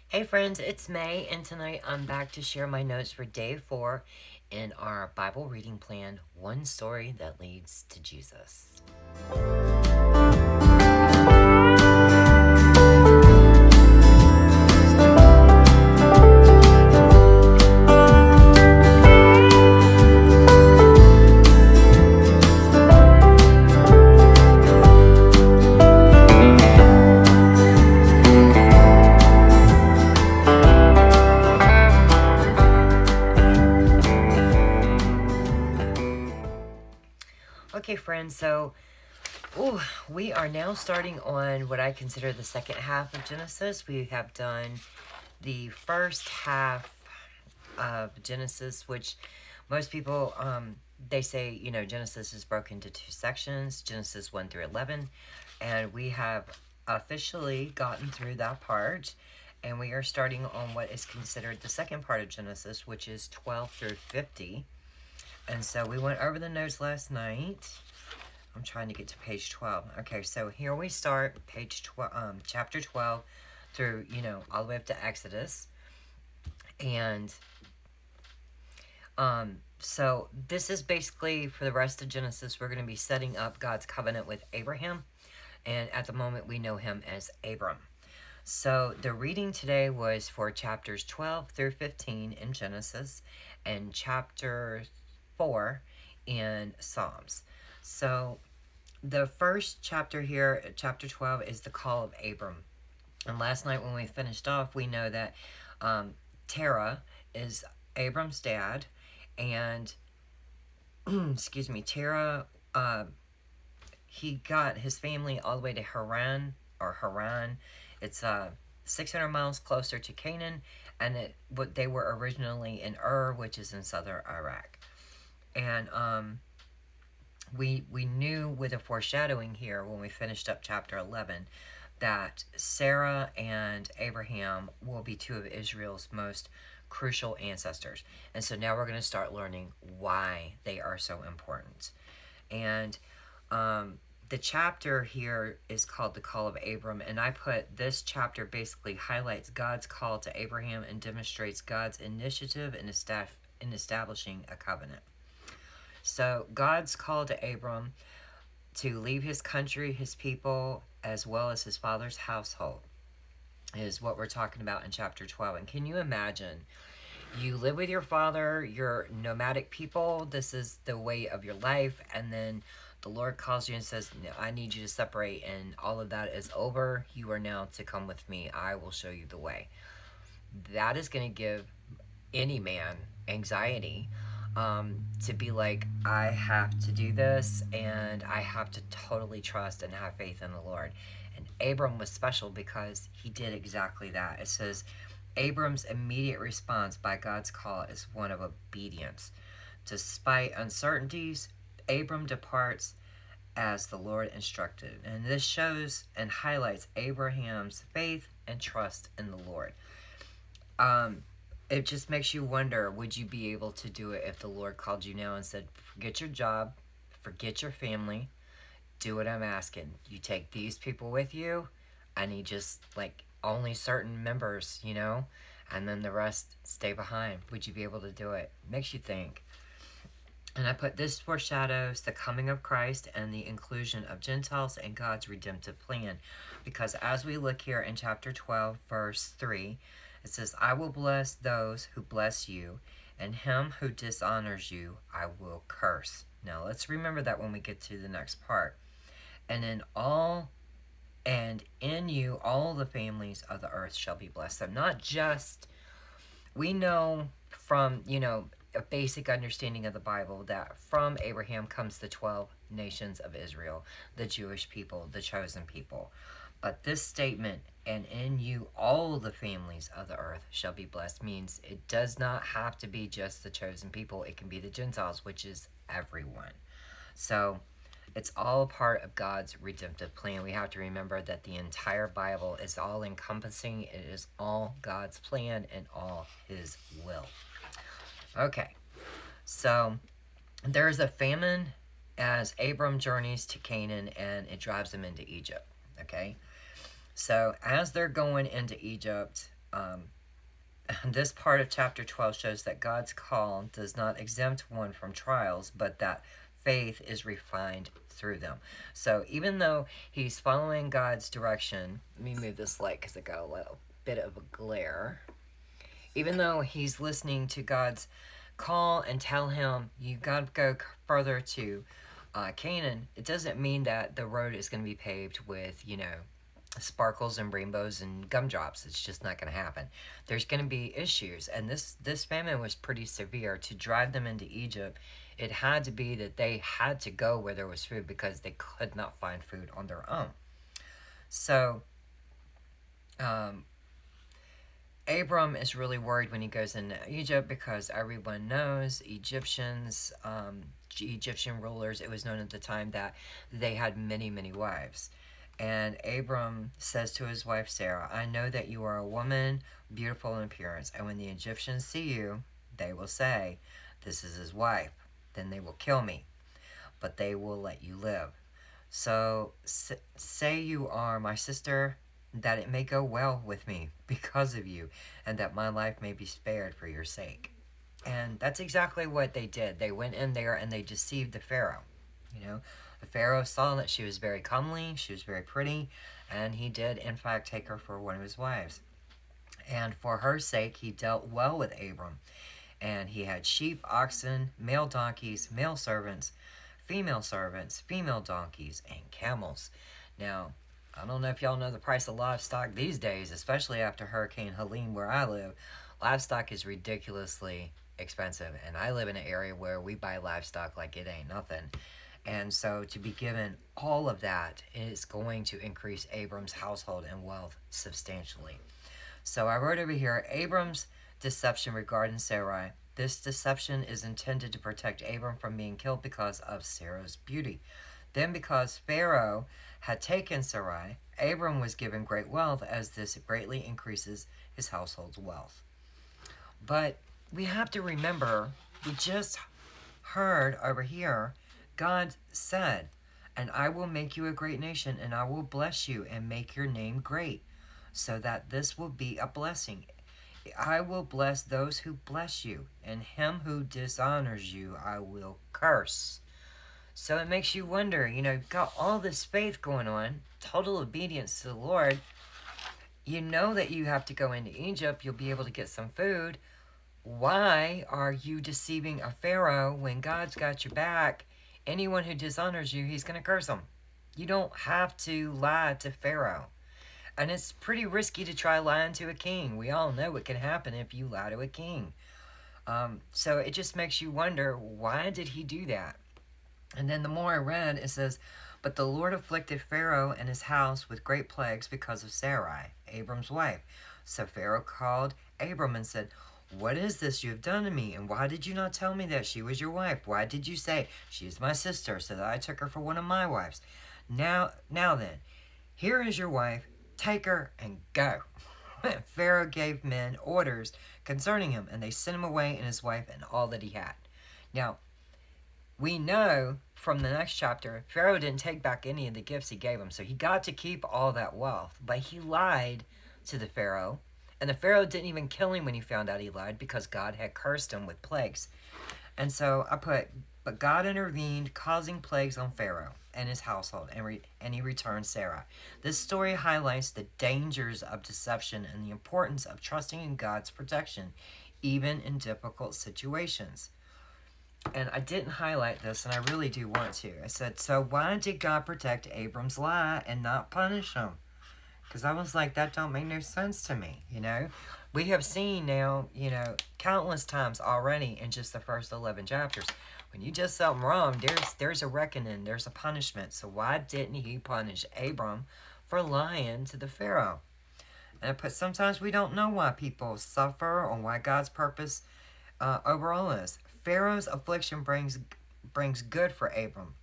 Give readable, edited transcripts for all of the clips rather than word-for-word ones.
Hey friends, it's May, and tonight I'm back to share my notes for day 4 in our Bible reading plan, One Story That Leads to Jesus. Okay friends, so we are now starting on what I consider the second half of Genesis. We have done the first half of Genesis, which most people, they say, Genesis is broken into 2 sections, Genesis 1 through 11, and we have officially gotten through that part, and we are starting on what is considered the second part of Genesis, which is 12 through 50. And so we went over the notes last night. I'm trying to get to page 12. Okay, so here we start, page 12, chapter 12 through, all the way up to Exodus. And so this is basically, for the rest of Genesis, we're going to be setting up God's covenant with Abraham. And at the moment, we know him as Abram. So the reading today was for chapters 12 through 15 in Genesis and chapter 4 in Psalms. So the first chapter here, chapter 12, is the call of Abram. And last night when we finished off, we know that Terah is Abram's dad. And, excuse me, Terah, he got his family all the way to Haran. It's 600 miles closer to Canaan. And they were originally in Ur, which is in southern Iraq. And we knew with a foreshadowing here when we finished up chapter 11 that Sarah and Abraham will be 2 of Israel's most crucial ancestors. And so now we're going to start learning why they are so important. And the chapter here is called the Call of Abram, and I put this chapter basically highlights God's call to Abraham and demonstrates God's initiative in establishing a covenant. So God's call to Abram to leave his country, his people, as well as his father's household is what we're talking about in chapter 12. And can you imagine, you live with your father, you're nomadic people, this is the way of your life, and then the Lord calls you and says, no, I need you to separate, and all of that is over. You are now to come with me. I will show you the way. That is going to give any man anxiety, to be like, I have to do this, and I have to totally trust and have faith in the Lord. And Abram was special because he did exactly that. It says, Abram's immediate response by God's call is one of obedience. Despite uncertainties, Abram departs as the Lord instructed. And this shows and highlights Abraham's faith and trust in the Lord. It just makes you wonder, would you be able to do it if the Lord called you now and said, forget your job, forget your family, do what I'm asking. You take these people with you. I need just like only certain members, and then the rest stay behind. Would you be able to do it? Makes you think. And I put this foreshadows the coming of Christ and the inclusion of Gentiles in God's redemptive plan. Because as we look here in chapter 12, verse 3, it says, I will bless those who bless you, and him who dishonors you I will curse. Now let's remember that when we get to the next part. And in you all the families of the earth shall be blessed. So not just, we know from, a basic understanding of the Bible that from Abraham comes the 12 nations of Israel, the Jewish people, the chosen people. But this statement, and in you all the families of the earth shall be blessed, means it does not have to be just the chosen people. It can be the Gentiles, which is everyone. So it's all a part of God's redemptive plan. We have to remember that the entire Bible is all encompassing. It is all God's plan and all his will. Okay, so there's a famine as Abram journeys to Canaan, and it drives him into Egypt. Okay, so as they're going into Egypt, Um, this part of chapter 12 shows that God's call does not exempt one from trials, but that faith is refined through them. So even though he's following God's direction, let me move this light because it got a little bit of a glare. Even though he's listening to God's call and tell him, you got to go further to Canaan, it doesn't mean that the road is going to be paved with, sparkles and rainbows and gumdrops. It's just not going to happen. There's going to be issues, and this famine was pretty severe. To drive them into Egypt, it had to be that they had to go where there was food because they could not find food on their own. So Abram is really worried when he goes into Egypt because everyone knows Egyptian rulers, it was known at the time that they had many, many wives. And Abram says to his wife Sarah, I know that you are a woman beautiful in appearance, and when the Egyptians see you, they will say, this is his wife. Then they will kill me, but they will let you live. So say you are my sister, that it may go well with me because of you, and that my life may be spared for your sake. And that's exactly what they did. They went in there and they deceived the Pharaoh. The Pharaoh saw that she was very comely, she was very pretty, and he did, in fact, take her for one of his wives. And for her sake, he dealt well with Abram. And he had sheep, oxen, male donkeys, male servants, female donkeys, and camels. Now, I don't know if y'all know the price of livestock these days, especially after Hurricane Helene where I live. Livestock is ridiculously expensive, and I live in an area where we buy livestock like it ain't nothing. And so to be given all of that is going to increase Abram's household and wealth substantially. So I wrote over here, Abram's deception regarding Sarai. This deception is intended to protect Abram from being killed because of Sarah's beauty. Then because Pharaoh had taken Sarai, Abram was given great wealth, as this greatly increases his household's wealth. But we have to remember, we just heard over here, God said, and I will make you a great nation, and I will bless you and make your name great, so that this will be a blessing. I will bless those who bless you, and him who dishonors you I will curse. So it makes you wonder, you've got all this faith going on, total obedience to the Lord. You know that you have to go into Egypt, you'll be able to get some food. Why are you deceiving a Pharaoh when God's got your back? Anyone who dishonors you, he's going to curse them. You don't have to lie to Pharaoh. And it's pretty risky to try lying to a king. We all know what can happen if you lie to a king. So it just makes you wonder, why did he do that? And then the more I read, it says, but the Lord afflicted Pharaoh and his house with great plagues because of Sarai, Abram's wife. So Pharaoh called Abram and said, what is this you have done to me? And why did you not tell me that she was your wife? Why did you say, she is my sister, so that I took her for one of my wives? Now then, here is your wife. Take her and go. Pharaoh gave men orders concerning him, and they sent him away and his wife and all that he had. Now, we know from the next chapter, Pharaoh didn't take back any of the gifts he gave him, so he got to keep all that wealth. But he lied to the Pharaoh, and the Pharaoh didn't even kill him when he found out he lied, because God had cursed him with plagues. And so I put, but God intervened, causing plagues on Pharaoh and his household, and he returned Sarah. This story highlights the dangers of deception and the importance of trusting in God's protection, even in difficult situations. And I didn't highlight this, and I really do want to. I said, so why did God protect Abram's lie and not punish him? Because I was like, that don't make no sense to me, We have seen now, countless times already in just the first 11 chapters. When you do something wrong, there's a reckoning, there's a punishment. So why didn't he punish Abram for lying to the Pharaoh? And I put, sometimes we don't know why people suffer or why God's purpose overall is. Pharaoh's affliction brings good for Abram.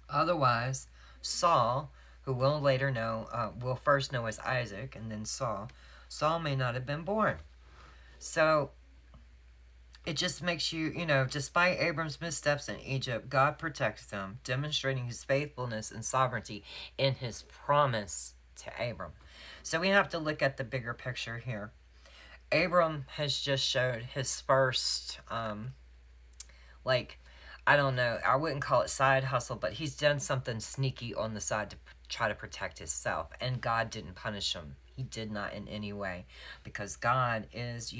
Otherwise, Saul, who we'll later know, we'll first know as Isaac and then Saul may not have been born. So it just makes you, despite Abram's missteps in Egypt, God protects him, demonstrating his faithfulness and sovereignty in his promise to Abram. So we have to look at the bigger picture here. Abram has just showed his first, like, I don't know, I wouldn't call it side hustle, but he's done something sneaky on the side to try to protect himself. And God didn't punish him. He did not in any way, because God is,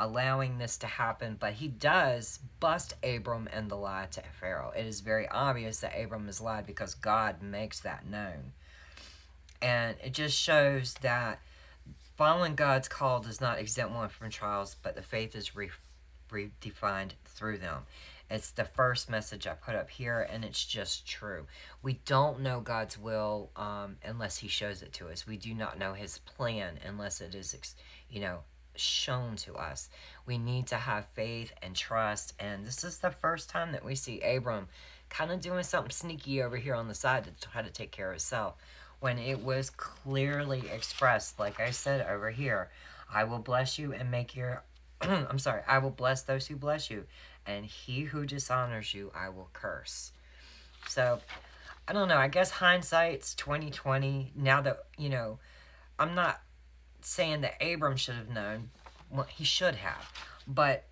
allowing this to happen. But he does bust Abram and the lie to Pharaoh. It is very obvious that Abram has lied because God makes that known. And it just shows that following God's call does not exempt one from trials, but the faith is redefined through them. It's the first message I put up here, and it's just true. We don't know God's will unless He shows it to us. We do not know His plan unless it is, shown to us. We need to have faith and trust, and this is the first time that we see Abram kind of doing something sneaky over here on the side to try to take care of himself, when it was clearly expressed, like I said over here, I will bless you and make your I'm sorry, I will bless those who bless you, and he who dishonors you I will curse. So, I don't know, I guess hindsight's 2020. Now that, I'm not saying that Abram should have known. Well, he should have. But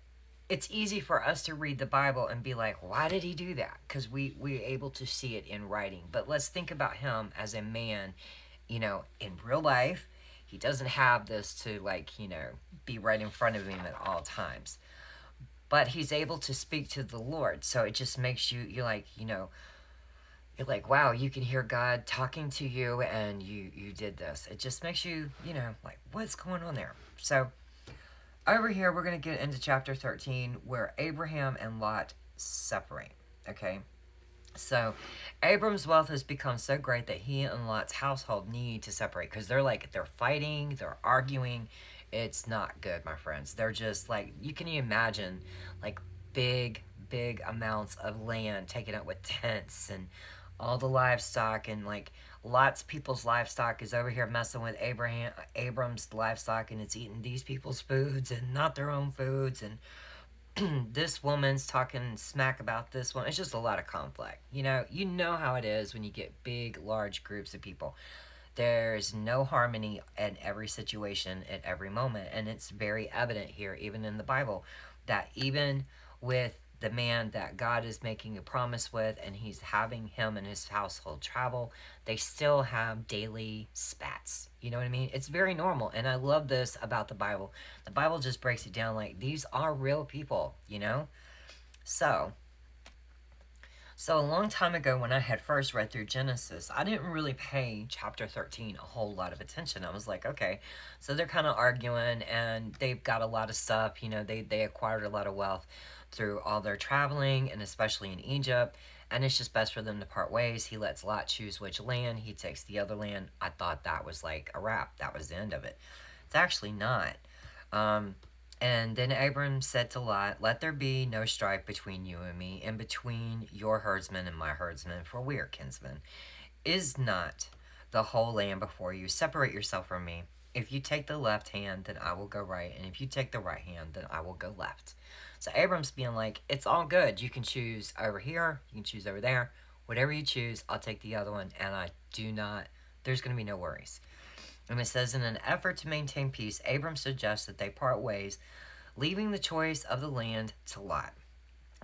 it's easy for us to read the Bible and be like, why did he do that? Because we're able to see it in writing. But let's think about him as a man, in real life. He doesn't have this to, be right in front of him at all times. But he's able to speak to the Lord. So it just makes you're like, wow, you can hear God talking to you, and you did this. It just makes you, like, what's going on there? So over here, we're going to get into chapter 13, where Abraham and Lot separate, okay? So Abram's wealth has become so great that he and Lot's household need to separate, because they're fighting, they're arguing. It's not good, my friends. They're just like, you can imagine, like, big amounts of land taken up with tents and all the livestock, and like lots of people's livestock is over here messing with Abram's livestock, and it's eating these people's foods and not their own foods, and this woman's talking smack about this one. It's just a lot of conflict. You know how it is when you get big, large groups of people. There's no harmony in every situation at every moment, and it's very evident here, even in the Bible, that even with the man that God is making a promise with, and he's having him and his household travel, they still have daily spats. You know what I mean? It's very normal, and I love this about the Bible. The Bible just breaks it down like, these are real people, So a long time ago, when I had first read through Genesis, I didn't really pay chapter 13 a whole lot of attention. I was like, okay, so they're kind of arguing, and they've got a lot of stuff, they acquired a lot of wealth through all their traveling, and especially in Egypt, and it's just best for them to part ways. He lets Lot choose which land. He takes the other land. I thought that was like a wrap. That was the end of it. It's actually not. And then Abram said to Lot, let there be no strife between you and me, and between your herdsmen and my herdsmen, for we are kinsmen. Is not the whole land before you? Separate yourself from me. If you take the left hand, then I will go right, and if you take the right hand, then I will go left. So Abram's being like, it's all good. You can choose over here, you can choose over there. Whatever you choose, I'll take the other one, and there's going to be no worries. And it says, in an effort to maintain peace, Abram suggests that they part ways, leaving the choice of the land to Lot.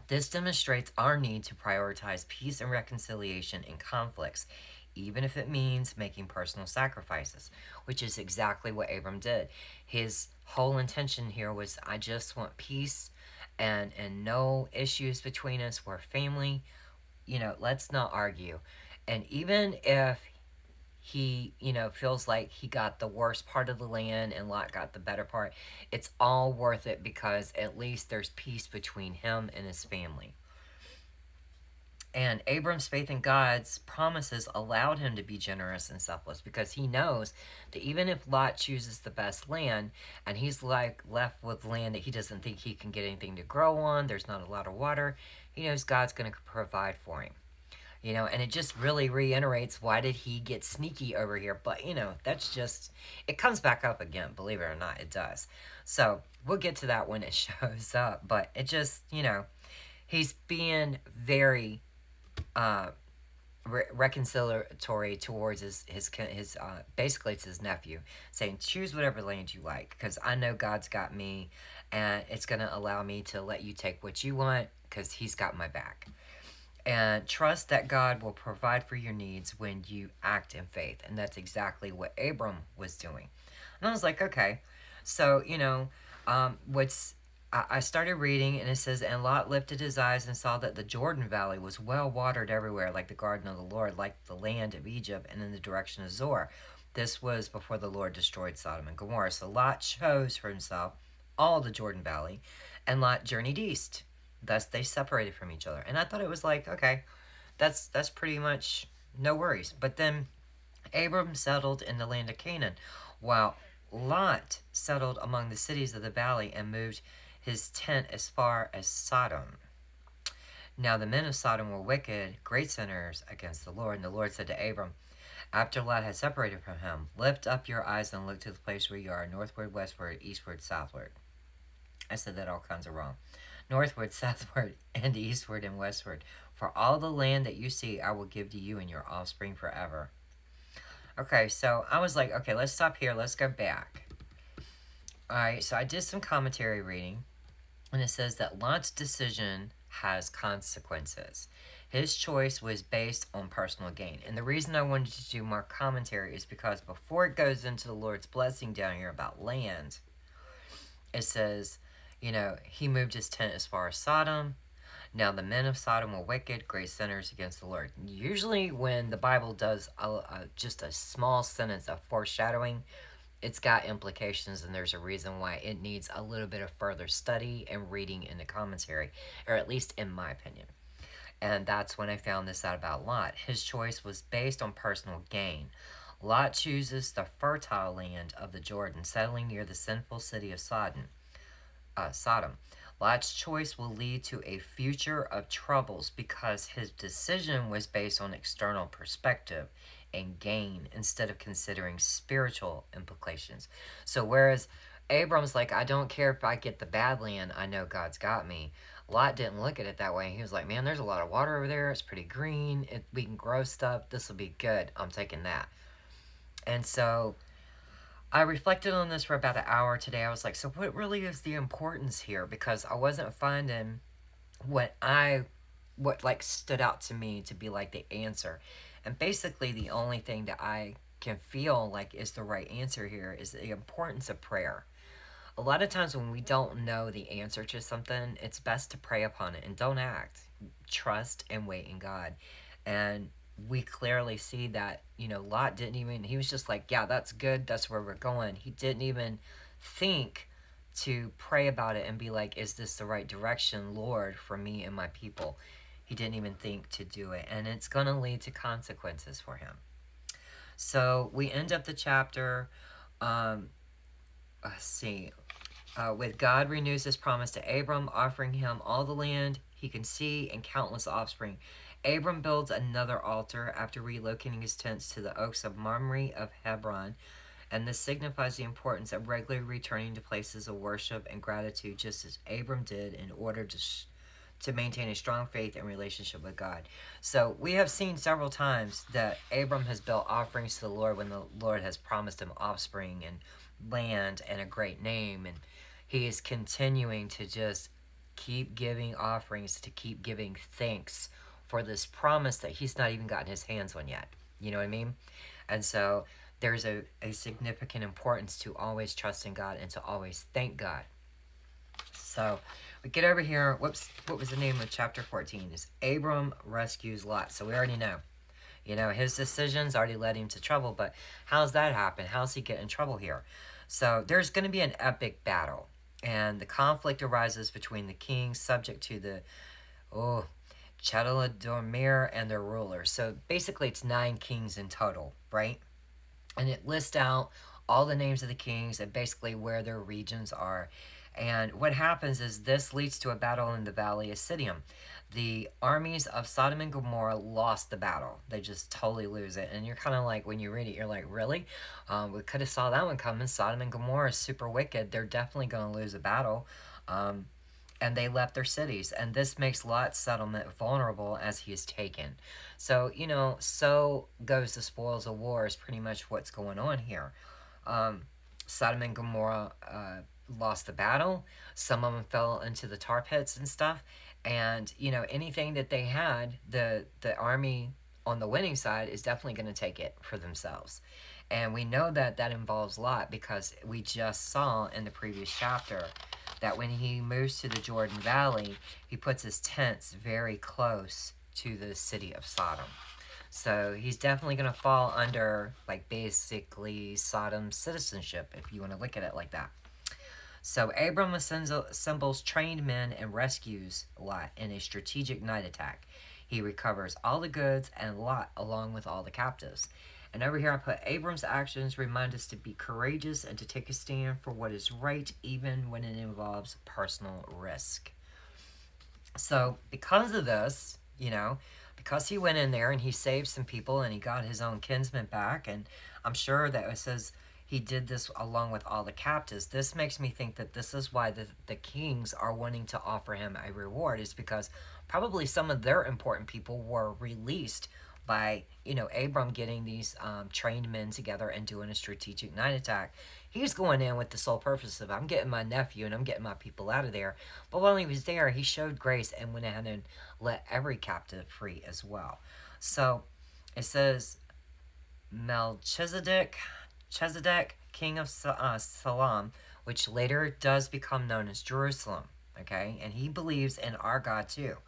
This demonstrates our need to prioritize peace and reconciliation in conflicts, even if it means making personal sacrifices, which is exactly what Abram did. His whole intention here was, I just want peace and no issues between us. We're family. Let's not argue. And even if he, feels like he got the worst part of the land and Lot got the better part, it's all worth it, because at least there's peace between him and his family. And Abram's faith in God's promises allowed him to be generous and selfless, because he knows that even if Lot chooses the best land, and he's left with land that he doesn't think he can get anything to grow on, there's not a lot of water, he knows God's going to provide for him. And it just really reiterates, why did he get sneaky over here? But, that's just, it comes back up again, believe it or not, it does. So, we'll get to that when it shows up, but it just, he's being very reconciliatory towards his basically it's his nephew, saying choose whatever land you like because I know God's got me, and it's gonna allow me to let you take what you want because He's got my back. And trust that God will provide for your needs when you act in faith, and that's exactly what Abram was doing. And I was like, okay, so what's I started reading, and it says, and Lot lifted his eyes and saw that the Jordan Valley was well watered everywhere, like the garden of the Lord, like the land of Egypt, and in the direction of Zoar. This was before the Lord destroyed Sodom and Gomorrah. So Lot chose for himself all the Jordan Valley, and Lot journeyed east. Thus they separated from each other. And I thought it was like, okay, that's pretty much no worries. But then Abram settled in the land of Canaan, while Lot settled among the cities of the valley and moved his tent as far as Sodom. Now the men of Sodom were wicked, great sinners against the Lord. And the Lord said to Abram, after Lot had separated from him, lift up your eyes and look to the place where you are, northward, westward, eastward, southward. I said that all kinds of wrong. Northward, southward, and eastward and westward. For all the land that you see, I will give to you and your offspring forever. Okay, so I was like, okay, let's stop here. Let's go back. Alright, so I did some commentary reading, and it says that Lot's decision has consequences. His choice was based on personal gain. And the reason I wanted to do more commentary is because before it goes into the Lord's blessing down here about land, it says, he moved his tent as far as Sodom. Now the men of Sodom were wicked, great sinners against the Lord. Usually when the Bible does just a small sentence of foreshadowing, it's got implications, and there's a reason why it needs a little bit of further study and reading in the commentary, or at least in my opinion. And that's when I found this out about Lot. His choice was based on personal gain. Lot chooses the fertile land of the Jordan, settling near the sinful city of Sodom. Lot's choice will lead to a future of troubles because his decision was based on external perspective and gain instead of considering spiritual implications. So whereas Abram's like, I don't care if I get the bad land, I know God's got me. Lot didn't look at it that way. He was like, man, there's a lot of water over there. It's pretty green. We can grow stuff. This will be good. I'm taking that. And so I reflected on this for about an hour today. I was like, so what really is the importance here? Because I wasn't finding what like stood out to me to be like the answer. And basically the only thing that I can feel like is the right answer here is the importance of prayer. A lot of times when we don't know the answer to something, it's best to pray upon it and don't act. Trust and wait in God. And we clearly see that, Lot didn't even, he was just like, yeah, that's good. That's where we're going. He didn't even think to pray about it and be like, is this the right direction, Lord, for me and my people? He didn't even think to do it. And it's going to lead to consequences for him. So we end up the chapter, let's see, with God renews his promise to Abram, offering him all the land he can see and countless offspring. Abram builds another altar after relocating his tents to the oaks of Mamre of Hebron, and this signifies the importance of regularly returning to places of worship and gratitude, just as Abram did in order to maintain a strong faith and relationship with God. So we have seen several times that Abram has built offerings to the Lord when the Lord has promised him offspring and land and a great name, and he is continuing to just keep giving offerings, to keep giving thanks for this promise that he's not even gotten his hands on yet. You know what I mean? And so there's a significant importance to always trust in God and to always thank God. So we get over here. Whoops, what was the name of chapter 14? Is Abram rescues Lot. So we already know. His decisions already led him to trouble, but how's that happen? How's he get in trouble here? So there's going to be an epic battle, and the conflict arises between the kings subject to the Chedorlaomer and their rulers. So basically it's 9 kings in total, right? And it lists out all the names of the kings and basically where their regions are. And what happens is this leads to a battle in the Valley of Siddim. The armies of Sodom and Gomorrah lost the battle. They just totally lose it. And you're kind of like, when you read it, you're like, really? We could have saw that one coming. Sodom and Gomorrah is super wicked. They're definitely going to lose a battle. and they left their cities. And this makes Lot's settlement vulnerable as he is taken. So, so goes the spoils of war is pretty much what's going on here. Um, Sodom and Gomorrah lost the battle. Some of them fell into the tar pits and stuff. And, anything that they had, the army on the winning side is definitely going to take it for themselves. And we know that that involves Lot because we just saw in the previous chapter that when he moves to the Jordan Valley, he puts his tents very close to the city of Sodom. So he's definitely going to fall under, like, basically Sodom's citizenship, if you want to look at it like that. So Abram assembles trained men and rescues Lot in a strategic night attack. He recovers all the goods and Lot along with all the captives. And over here I put Abram's actions remind us to be courageous and to take a stand for what is right even when it involves personal risk. So because of this, because he went in there and he saved some people and he got his own kinsmen back, and I'm sure that it says he did this along with all the captives. This makes me think that this is why the kings are wanting to offer him a reward, is because probably some of their important people were released by, Abram getting these trained men together and doing a strategic night attack. He's going in with the sole purpose of, I'm getting my nephew and I'm getting my people out of there. But while he was there, he showed grace and went ahead and let every captive free as well. So it says Melchizedek, king of Salem, which later does become known as Jerusalem. Okay, and he believes in our God too,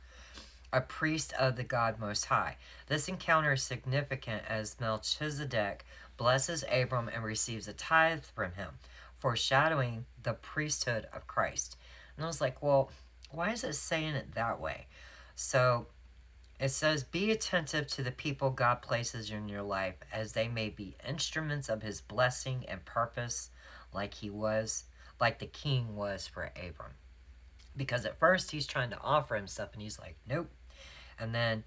a priest of the God Most High. This encounter is significant as Melchizedek blesses Abram and receives a tithe from him, foreshadowing the priesthood of Christ. And I was like, well, why is it saying it that way? So it says, be attentive to the people God places in your life as they may be instruments of his blessing and purpose like the king was for Abram. Because at first he's trying to offer him stuff and he's like, nope. And then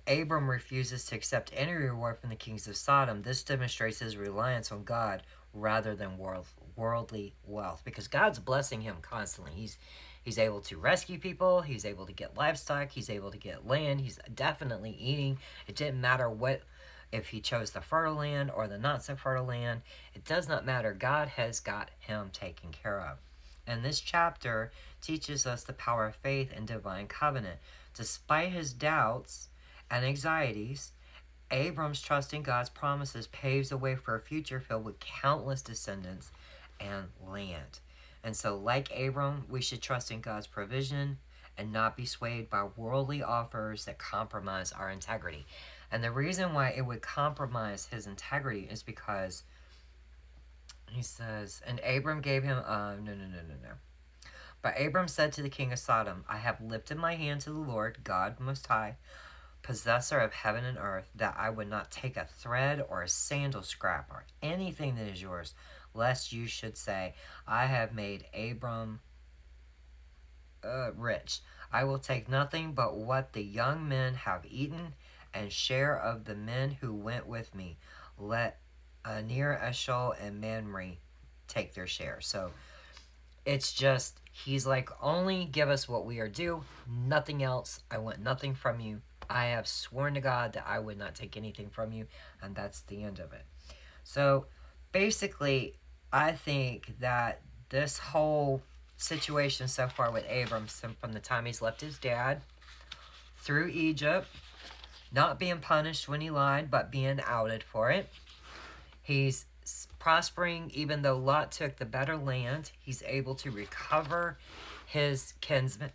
Abram refuses to accept any reward from the kings of Sodom. This demonstrates his reliance on God rather than worldly wealth, because God's blessing him constantly. He's able to rescue people, he's able to get livestock, he's able to get land, he's definitely eating. It didn't matter if he chose the fertile land or the not so fertile land. It does not matter. God has got him taken care of. And this chapter teaches us the power of faith and divine covenant. Despite his doubts and anxieties, Abram's trust in God's promises paves the way for a future filled with countless descendants and land. And so, like Abram, we should trust in God's provision and not be swayed by worldly offers that compromise our integrity. And the reason why it would compromise his integrity is because he says, and Abram gave him, no. But Abram said to the king of Sodom, I have lifted my hand to the Lord, God Most High, possessor of heaven and earth, that I would not take a thread or a sandal scrap or anything that is yours, lest you should say, I have made Abram rich. I will take nothing but what the young men have eaten, and share of the men who went with me. Let Ner, Eshol, and Mamre take their share. So it's just, he's like, only give us what we are due, nothing else. I want nothing from you. I have sworn to God that I would not take anything from you, and that's the end of it. So basically, I think that this whole situation so far with Abram, from the time he's left his dad, through Egypt, not being punished when he lied, but being outed for it. He's prospering even though Lot took the better land. He's able to recover his kinsmen.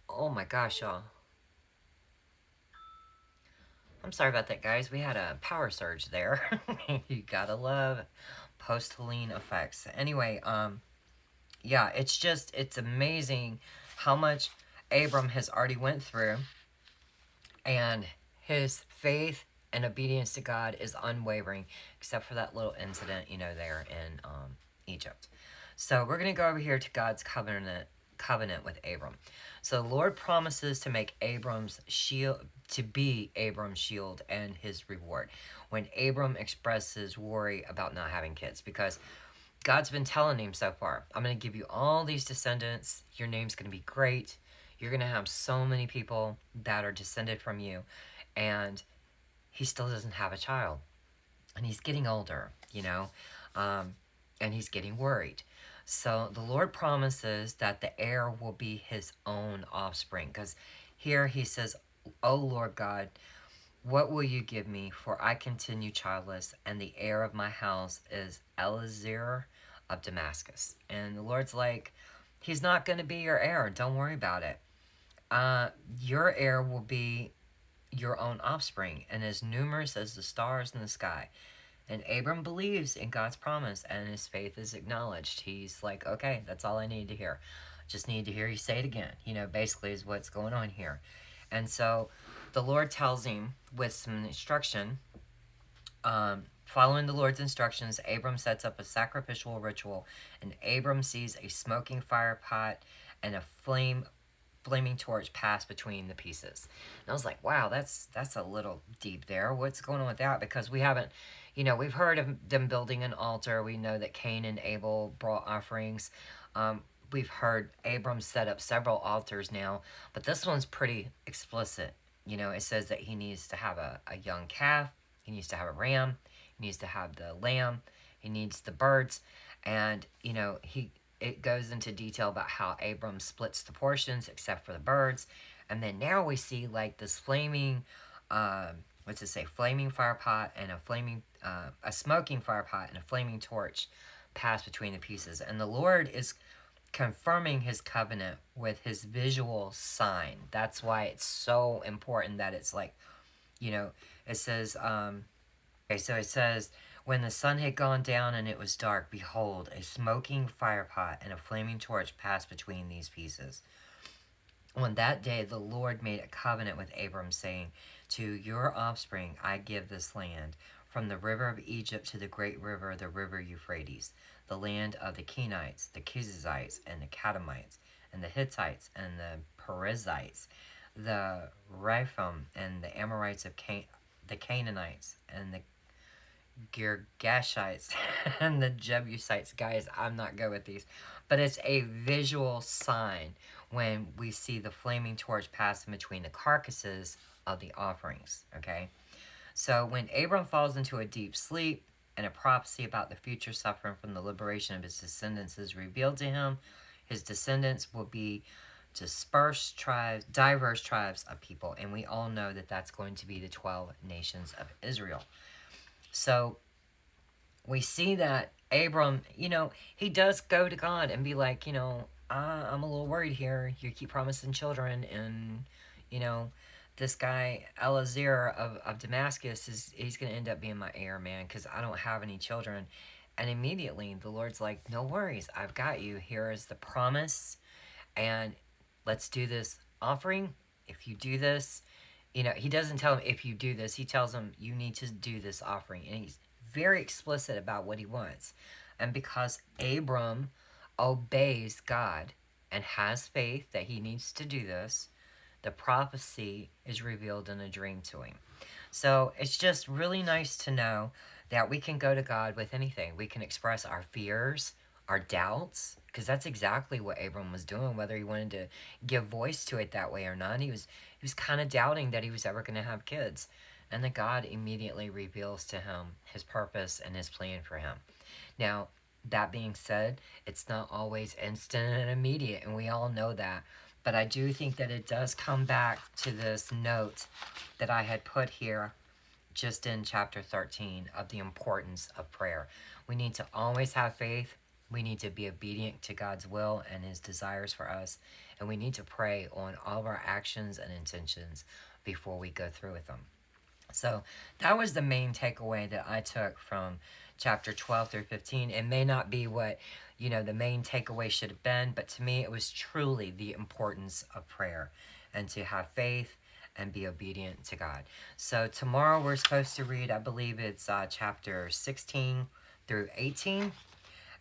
Oh my gosh, y'all. I'm sorry about that, guys. We had a power surge there. You gotta love post-Helene effects. Anyway, yeah, it's amazing how much Abram has already went through, and his faith and obedience to God is unwavering, except for that little incident, there in Egypt. So we're going to go over here to God's covenant with Abram. So the Lord promises to make Abram's shield, to be Abram's shield and his reward, when Abram expresses worry about not having kids. Because God's been telling him so far, I'm going to give you all these descendants. Your name's going to be great. You're going to have so many people that are descended from you. And he still doesn't have a child. And he's getting older, you know, and he's getting worried. So the Lord promises that the heir will be his own offspring. Because here he says, "O Lord God, what will you give me? For I continue childless, and the heir of my house is Eliezer of Damascus." And the Lord's like, he's not going to be your heir. Don't worry about it. Your heir will be your own offspring, and as numerous as the stars in the sky. And Abram believes in God's promise, and his faith is acknowledged. He's like, okay, that's all I need to hear. Just need to hear you say it again. You know, basically is what's going on here. And so the Lord tells him with some instruction, following the Lord's instructions, Abram sets up a sacrificial ritual, and Abram sees a smoking fire pot and a flaming torch pass between the pieces. And I was like, wow, that's a little deep there. What's going on with that? Because we haven't, you know, we've heard of them building an altar. We know that Cain and Abel brought offerings. We've heard Abram set up several altars now, but this one's pretty explicit. You know, it says that he needs to have a young calf, he needs to have a ram, he needs to have the lamb, he needs the birds, and, you know, it goes into detail about how Abram splits the portions except for the birds. And then now we see like this flaming, what's it say, flaming fire pot and a smoking fire pot and a flaming torch pass between the pieces. And the Lord is confirming his covenant with his visual sign. That's why it's so important that it's like, you know, it says, okay, so it says, when the sun had gone down and it was dark, behold, a smoking firepot and a flaming torch passed between these pieces. On that day, the Lord made a covenant with Abram, saying, to your offspring I give this land, from the river of Egypt to the great river, the river Euphrates, the land of the Kenites, the Kenizzites, and the Kadmonites, and the Hittites, and the Perizzites, the Rephaim, and the Amorites of the Canaanites, and the Girgashites and the Jebusites. Guys, I'm not good with these, but it's a visual sign when we see the flaming torch passing between the carcasses of the offerings. Okay, so when Abram falls into a deep sleep and a prophecy about the future suffering from the liberation of his descendants is revealed to him, his descendants will be diverse tribes of people, and we all know that that's going to be the 12 nations of Israel. So we see that Abram, you know, he does go to God and be like, you know, I'm a little worried here. You keep promising children, and, you know, this guy, Eliezer of Damascus, he's going to end up being my heir, man, because I don't have any children. And immediately the Lord's like, no worries, I've got you. Here is the promise, and let's do this offering. If you do this, you know, he doesn't tell him if you do this. He tells him you need to do this offering. And he's very explicit about what he wants. And because Abram obeys God and has faith that he needs to do this, the prophecy is revealed in a dream to him. So it's just really nice to know that we can go to God with anything. We can express our fears, our doubts, because that's exactly what Abram was doing, whether he wanted to give voice to it that way or not. He was kind of doubting that he was ever going to have kids. And then God immediately reveals to him his purpose and his plan for him. Now, that being said, it's not always instant and immediate, and we all know that. But I do think that it does come back to this note that I had put here just in chapter 13 of the importance of prayer. We need to always have faith. We need to be obedient to God's will and his desires for us. And we need to pray on all of our actions and intentions before we go through with them. So that was the main takeaway that I took from chapter 12 through 15. It may not be what, you know, the main takeaway should have been, but to me it was truly the importance of prayer and to have faith and be obedient to God. So tomorrow we're supposed to read, I believe it's chapter 16 through 18.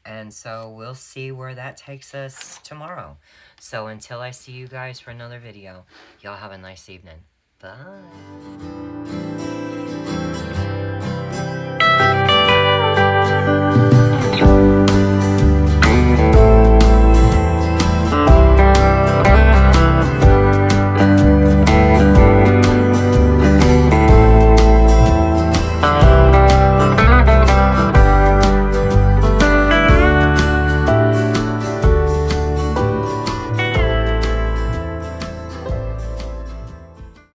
And so we'll see where that takes us tomorrow. So until I see you guys for another video, y'all have a nice evening. Bye.